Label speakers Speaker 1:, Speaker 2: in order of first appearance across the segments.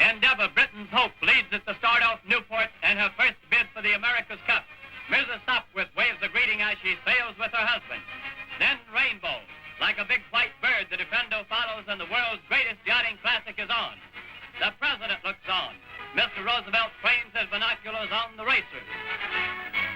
Speaker 1: Endeavour, Britain's hope, leads at the start off Newport and her first bid for the America's Cup. Mirza Sopwith waves a greeting as she sails with her husband. Then Rainbow, like a big white bird, the Defendo follows and the world's greatest yachting classic is on. The President looks on. Mr. Roosevelt trains his binoculars on the racers.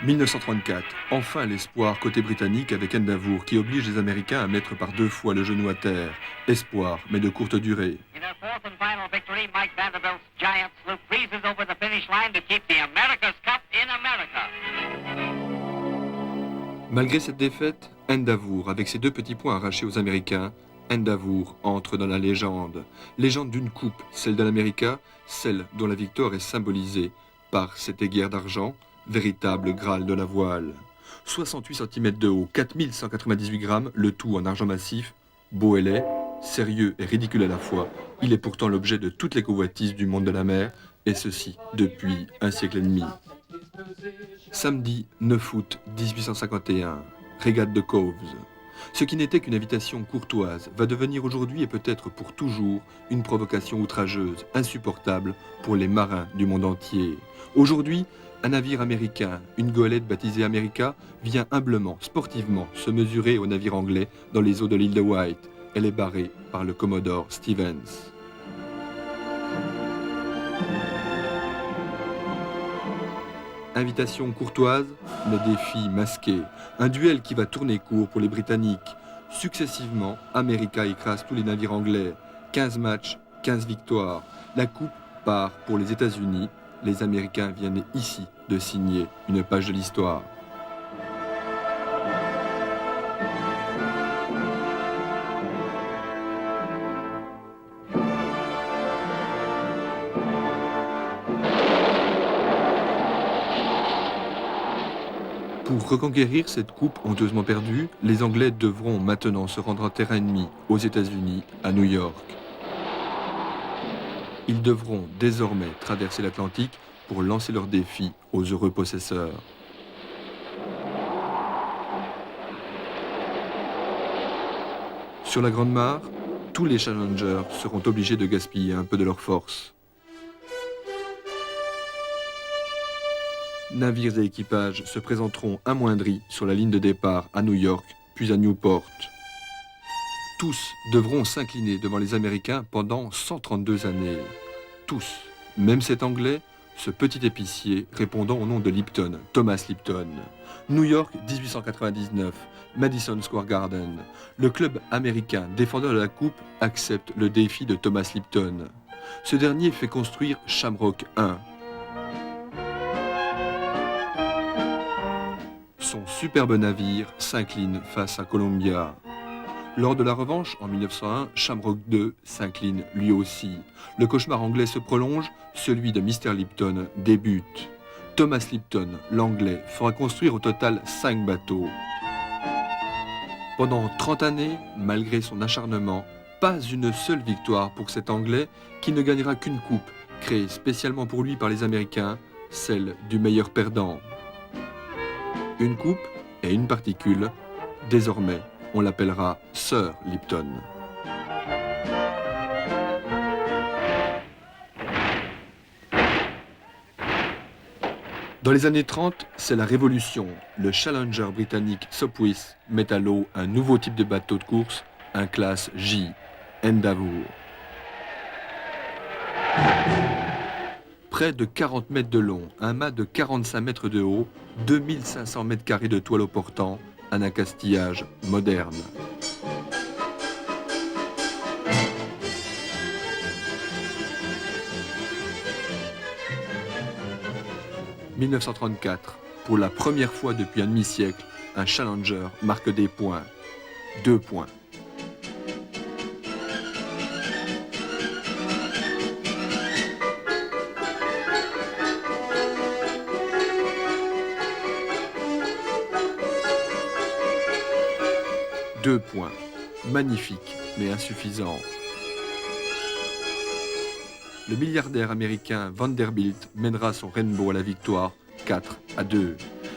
Speaker 2: 1934, enfin l'espoir côté britannique avec Endeavour qui oblige les Américains à mettre par 2 fois le genou à terre. Espoir, mais de courte durée.
Speaker 1: In her fourth and final victory, Mike Vanderbilt's giant sloop breezes over the finish line to keep the America's Cup in America.
Speaker 2: Malgré cette défaite, Endeavour, avec ses 2 petits points arrachés aux Américains, Endeavour entre dans la légende. Légende d'une coupe, celle de l'América, celle dont la victoire est symbolisée par cette aiguille d'argent, véritable Graal de la voile. 68 cm de haut, 4198 grammes, le tout en argent massif. Beau et laid, sérieux et ridicule à la fois, il est pourtant l'objet de toutes les convoitises du monde de la mer, et ceci depuis un siècle et demi. Samedi 9 août 1851, régate de Cowes. Ce qui n'était qu'une invitation courtoise va devenir aujourd'hui et peut-être pour toujours une provocation outrageuse, insupportable pour les marins du monde entier. Aujourd'hui, un navire américain, une goélette baptisée America, vient humblement, sportivement, se mesurer au navire anglais dans les eaux de l'île de Wight. Elle est barrée par le Commodore Stevens. Invitation courtoise, mais défi masqué. Un duel qui va tourner court pour les Britanniques. Successivement, America écrase tous les navires anglais. 15 matchs, 15 victoires. La coupe part pour les États-Unis. Les Américains viennent ici de signer une page de l'histoire. Pour reconquérir cette coupe honteusement perdue, les Anglais devront maintenant se rendre en terrain ennemi, aux États-Unis, à New York. Ils devront désormais traverser l'Atlantique pour lancer leur défi aux heureux possesseurs. Sur la Grande Mare, tous les challengers seront obligés de gaspiller un peu de leur force. Navires et équipages se présenteront amoindris sur la ligne de départ à New York, puis à Newport. Tous devront s'incliner devant les Américains pendant 132 années. Tous, même cet Anglais, ce petit épicier répondant au nom de Lipton, Thomas Lipton. New York, 1899, Madison Square Garden. Le club américain défendeur de la coupe accepte le défi de Thomas Lipton. Ce dernier fait construire Shamrock 1. Son superbe navire s'incline face à Columbia. Lors de la revanche, en 1901, Shamrock II s'incline lui aussi. Le cauchemar anglais se prolonge, celui de Mr. Lipton débute. Thomas Lipton, l'anglais, fera construire au total 5 bateaux. Pendant 30 années, malgré son acharnement, pas une seule victoire pour cet anglais qui ne gagnera qu'une coupe, créée spécialement pour lui par les Américains, celle du meilleur perdant. Une coupe et une particule, désormais, on l'appellera Sir Lipton. Dans les années 30, c'est la révolution. Le Challenger britannique Sopwith met à l'eau un nouveau type de bateau de course, un classe J, Endeavour. Près de 40 mètres de long, un mât de 45 mètres de haut, 2500 mètres carrés de toile au portant, un accastillage moderne. « 1934, pour la première fois depuis un demi-siècle, un Challenger marque des points. 2 points. Deux points. Magnifique, mais insuffisant. Le milliardaire américain Vanderbilt mènera son Rainbow à la victoire 4-2.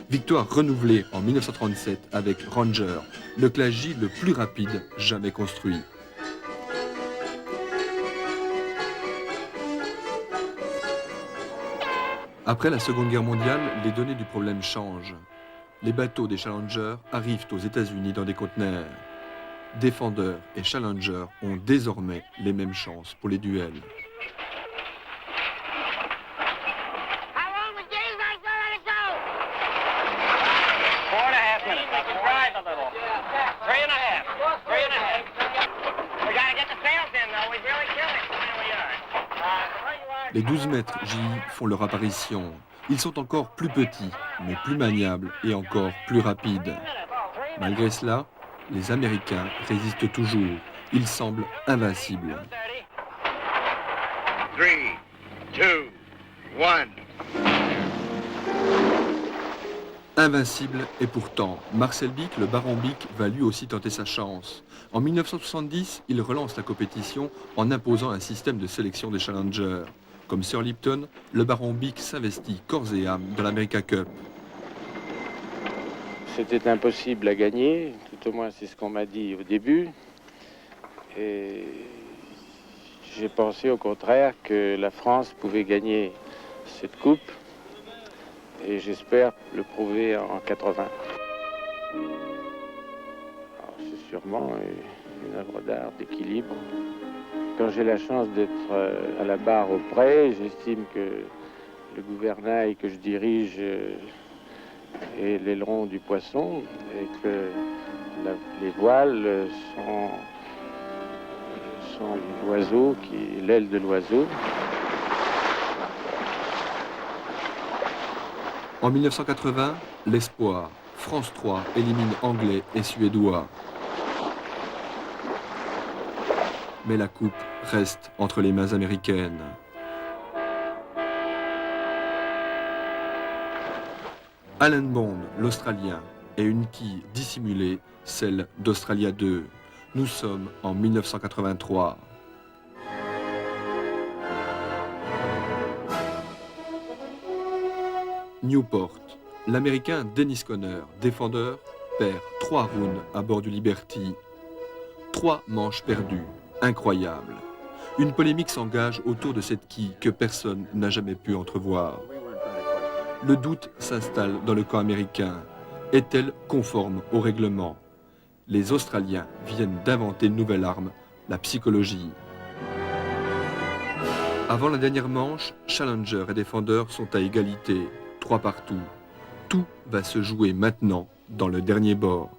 Speaker 2: Victoire renouvelée en 1937 avec Ranger, le classe J le plus rapide jamais construit. Après la Seconde Guerre mondiale, les données du problème changent. Les bateaux des Challenger arrivent aux États-Unis dans des conteneurs. Défendeur et Challenger ont désormais les mêmes chances pour les duels.
Speaker 3: How long was James like to let it go?
Speaker 1: 4.5 minutes. I can drive a little. 3.5. 3.5. We gotta get the sails in, though. We'd really kill it. There we are.
Speaker 2: Les 12 mètres J font leur apparition. Ils sont encore plus petits, mais plus maniables et encore plus rapides. Malgré cela, les Américains résistent toujours. Ils semblent invincibles.
Speaker 4: 3, 2, 1.
Speaker 2: Invincible et pourtant, Marcel Bic, le baron Bic, va lui aussi tenter sa chance. En 1970, il relance la compétition en imposant un système de sélection des Challengers. Comme Sir Lipton, le baron Bic s'investit corps et âme dans l'America Cup.
Speaker 5: C'était impossible à gagner, tout au moins c'est ce qu'on m'a dit au début. Et j'ai pensé au contraire que la France pouvait gagner cette coupe. Et j'espère le prouver en 80. Alors, c'est sûrement une œuvre d'art, d'équilibre. Quand j'ai la chance d'être à la barre au près, j'estime que le gouvernail que je dirige est l'aileron du poisson et que les voiles sont l'oiseau, l'aile de l'oiseau.
Speaker 2: En 1980, l'espoir. France 3 élimine Anglais et Suédois. Mais la coupe reste entre les mains américaines. Alan Bond, l'Australien, et une quille dissimulée, celle d'Australia 2. Nous sommes en 1983. Newport. L'Américain Dennis Conner, défendeur, perd 3 rounds à bord du Liberty. 3 manches perdues. Incroyable. Une polémique s'engage autour de cette quille que personne n'a jamais pu entrevoir. Le doute s'installe dans le camp américain. Est-elle conforme au règlement? Les Australiens viennent d'inventer une nouvelle arme, la psychologie. Avant la dernière manche, Challenger et défendeur sont à égalité. 3 partout. Tout va se jouer maintenant dans le dernier bord.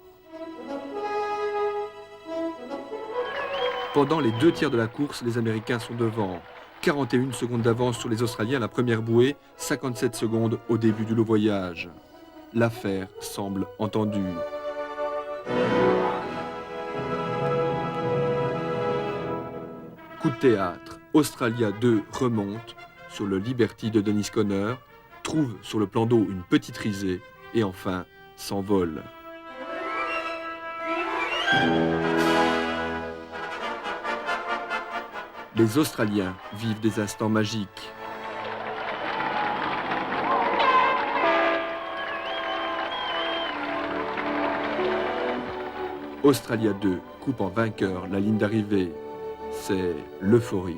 Speaker 2: Pendant les 2 tiers de la course, les Américains sont devant. 41 secondes d'avance sur les Australiens à la première bouée, 57 secondes au début du long voyage. L'affaire semble entendue. Coup de théâtre, Australia 2 remonte sur le Liberty de Dennis Conner, trouve sur le plan d'eau une petite risée et enfin s'envole. Les Australiens vivent des instants magiques. Australia 2 coupe en vainqueur la ligne d'arrivée. C'est l'euphorie.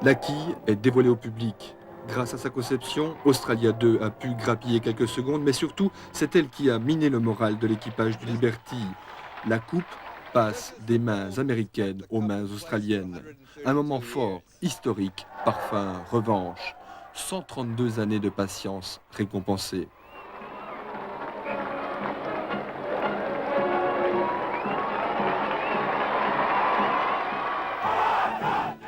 Speaker 2: La quille est dévoilée au public. Grâce à sa conception, Australia 2 a pu grappiller quelques secondes, mais surtout, c'est elle qui a miné le moral de l'équipage du Liberty. La coupe passe des mains américaines aux mains australiennes. Un moment fort, historique, parfum, revanche. 132 années de patience récompensées.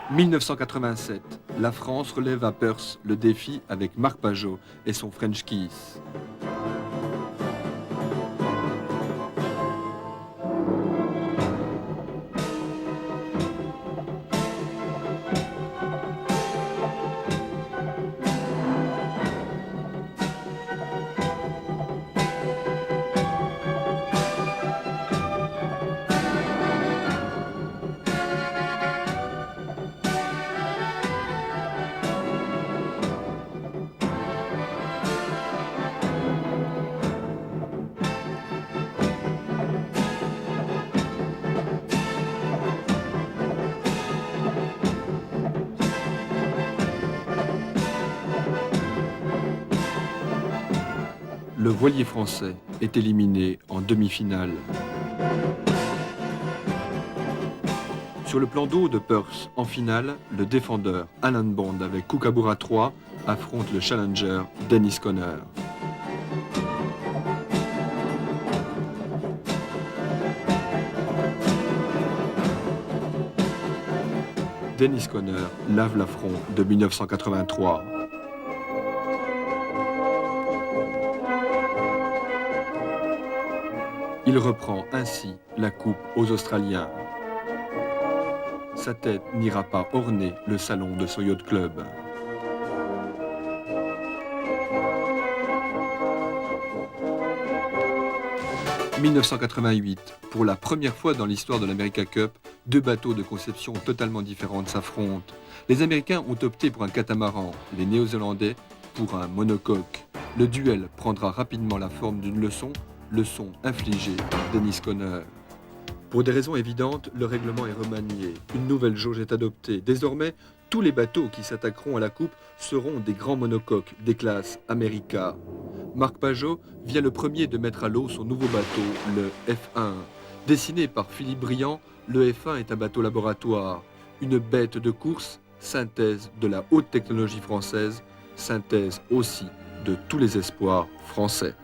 Speaker 2: « 1987, la France relève à Perth le défi avec Marc Pajot et son French Kiss. le voilier français est éliminé en demi-finale. Sur le plan d'eau de Perth, en finale, le défendeur Alan Bond avec Kookaburra 3 affronte le challenger Dennis Conner. Dennis Conner lave l'affront de 1983. Il reprend ainsi la coupe aux Australiens. Sa tête n'ira pas orner le salon de son yacht club. « 1988, pour la première fois dans l'histoire de l'America Cup, deux bateaux de conception totalement différentes s'affrontent. Les Américains ont opté pour un catamaran, les Néo-Zélandais pour un monocoque. Le duel prendra rapidement la forme d'une leçon infligée par Dennis Conner. Pour des raisons évidentes, le règlement est remanié. Une nouvelle jauge est adoptée. Désormais, tous les bateaux qui s'attaqueront à la coupe seront des grands monocoques des classes America. Marc Pajot vient le premier de mettre à l'eau son nouveau bateau, le F1. Dessiné par Philippe Briand, le F1 est un bateau laboratoire, une bête de course, synthèse de la haute technologie française, synthèse aussi de tous les espoirs français.